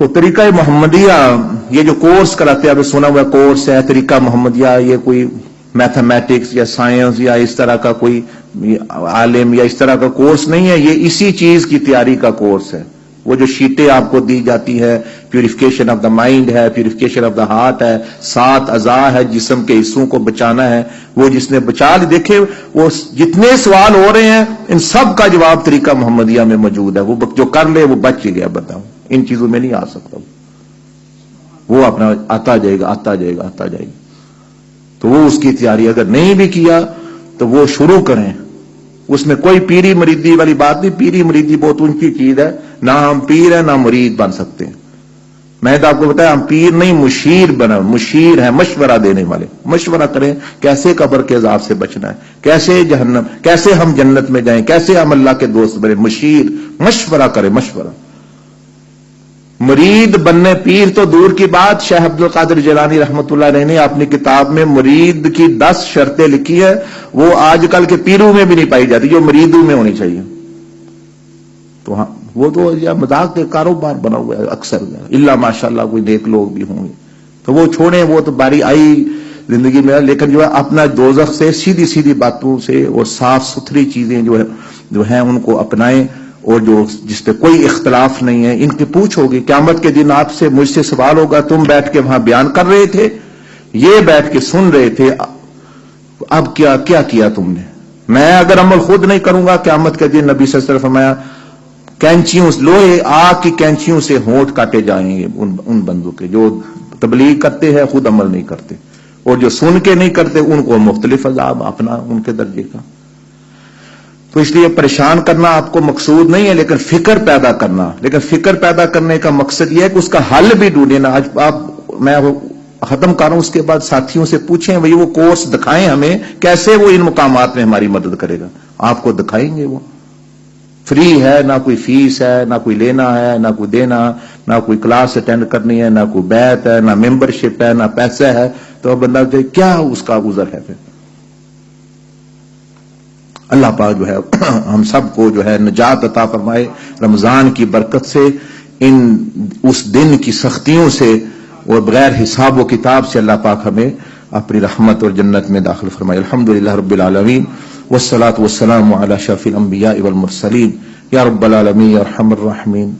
تو طریقہ محمدیہ یہ جو کورس کراتے ہیں، آپ نے سنا ہوا کورس ہے طریقہ محمدیہ، یہ کوئی میتھمیٹکس یا سائنس یا اس طرح کا کوئی عالم یا اس طرح کا کورس نہیں ہے، یہ اسی چیز کی تیاری کا کورس ہے۔ وہ جو شیٹیں آپ کو دی جاتی ہے، پیوریفیکیشن آف دا مائنڈ ہے، پیوریفیکیشن آف دا ہارٹ ہے، 7 اعضاء ہے، جسم کے حصوں کو بچانا ہے، وہ جس نے بچا لی، دیکھے وہ جتنے سوال ہو رہے ہیں ان سب کا جواب طریقہ محمدیہ میں موجود ہے۔ وہ جو کر لے وہ بچ گیا، بتاؤ ان چیزوں میں نہیں آ سکتا، وہ اپنا آتا جائے گا آتا جائے گا آتا جائے گا۔ تو وہ اس کی تیاری اگر نہیں بھی کیا تو وہ شروع کریں، اس میں کوئی پیری مریدی والی بات نہیں۔ پیری مریدی بہت اونچی چیز ہے، نہ ہم پیر ہیں نہ مرید بن سکتے ہیں۔ میں تو آپ کو بتایا ہم پیر نہیں مشیر بنا، مشیر ہیں مشورہ دینے والے۔ مشورہ کریں کیسے قبر کے عذاب سے بچنا ہے، کیسے جہنم، کیسے ہم جنت میں جائیں، کیسے ہم اللہ کے دوست بنے، مشیر مشورہ کریں، مشورہ۔ مرید بننے، پیر تو دور کی بات، شیخ عبد القادر جیلانی رحمۃ اللہ علیہ نے اپنی کتاب میں مرید کی 10 شرطیں لکھی ہے، وہ آج کل کے پیروں میں بھی نہیں پائی جاتی جو مریدوں میں ہونی چاہیے۔ تو ہاں وہ تو یا مذاق کے کاروبار بنا ہوا ہے اکثر، اللہ ماشاءاللہ کوئی نیک لوگ بھی ہوں گے تو وہ چھوڑیں، وہ تو باری آئی زندگی میں، لیکن جو ہے اپنا دوزخ سے سیدھی سیدھی باتوں سے اور صاف ستھری چیزیں جو ہیں ان کو اپنائیں، اور جو جس پہ کوئی اختلاف نہیں ہے ان کے پوچھو گے۔ قیامت کے دن آپ سے مجھ سے سوال ہوگا، تم بیٹھ کے وہاں بیان کر رہے تھے، یہ بیٹھ کے سن رہے تھے، اب کیا کیا تم نے؟ میں اگر عمل خود نہیں کروں گا، قیامت کے دن نبی صلی اللہ علیہ وسلم فرمایا کینچیوں، لوہے آگ کی کینچیوں سے ہونٹ کاٹے جائیں گے ان بندوں کے جو تبلیغ کرتے ہیں خود عمل نہیں کرتے، اور جو سن کے نہیں کرتے ان کو مختلف عذاب اپنا ان کے درجے کا۔ تو اس لیے پریشان کرنا آپ کو مقصود نہیں ہے، لیکن فکر پیدا کرنا، لیکن فکر پیدا کرنے کا مقصد یہ ہے کہ اس کا حل بھی ڈھونڈنا۔ آج میں ختم کر رہا ہوں، اس کے بعد ساتھیوں سے پوچھیں بھئی وہ کورس دکھائیں ہمیں، کیسے وہ ان مقامات میں ہماری مدد کرے گا۔ آپ کو دکھائیں گے، وہ فری ہے، نہ کوئی فیس ہے، نہ کوئی لینا ہے، نہ کوئی دینا، نہ کوئی کلاس اٹینڈ کرنی ہے، نہ کوئی بیعت ہے، نہ ممبرشپ ہے، نہ پیسہ ہے۔ تو بندہ کیا اس کا گزر ہے پھر؟ اللہ پاک جو ہے ہم سب کو جو ہے نجات عطا فرمائے رمضان کی برکت سے، اس دن کی سختیوں سے اور بغیر حساب و کتاب سے اللہ پاک ہمیں اپنی رحمت اور جنت میں داخل فرمائے۔ الحمدللہ رب العالمین والصلاة والسلام علی اشرف الانبیاء والمرسلین، یا رب العالمین یا ارحم الراحمین۔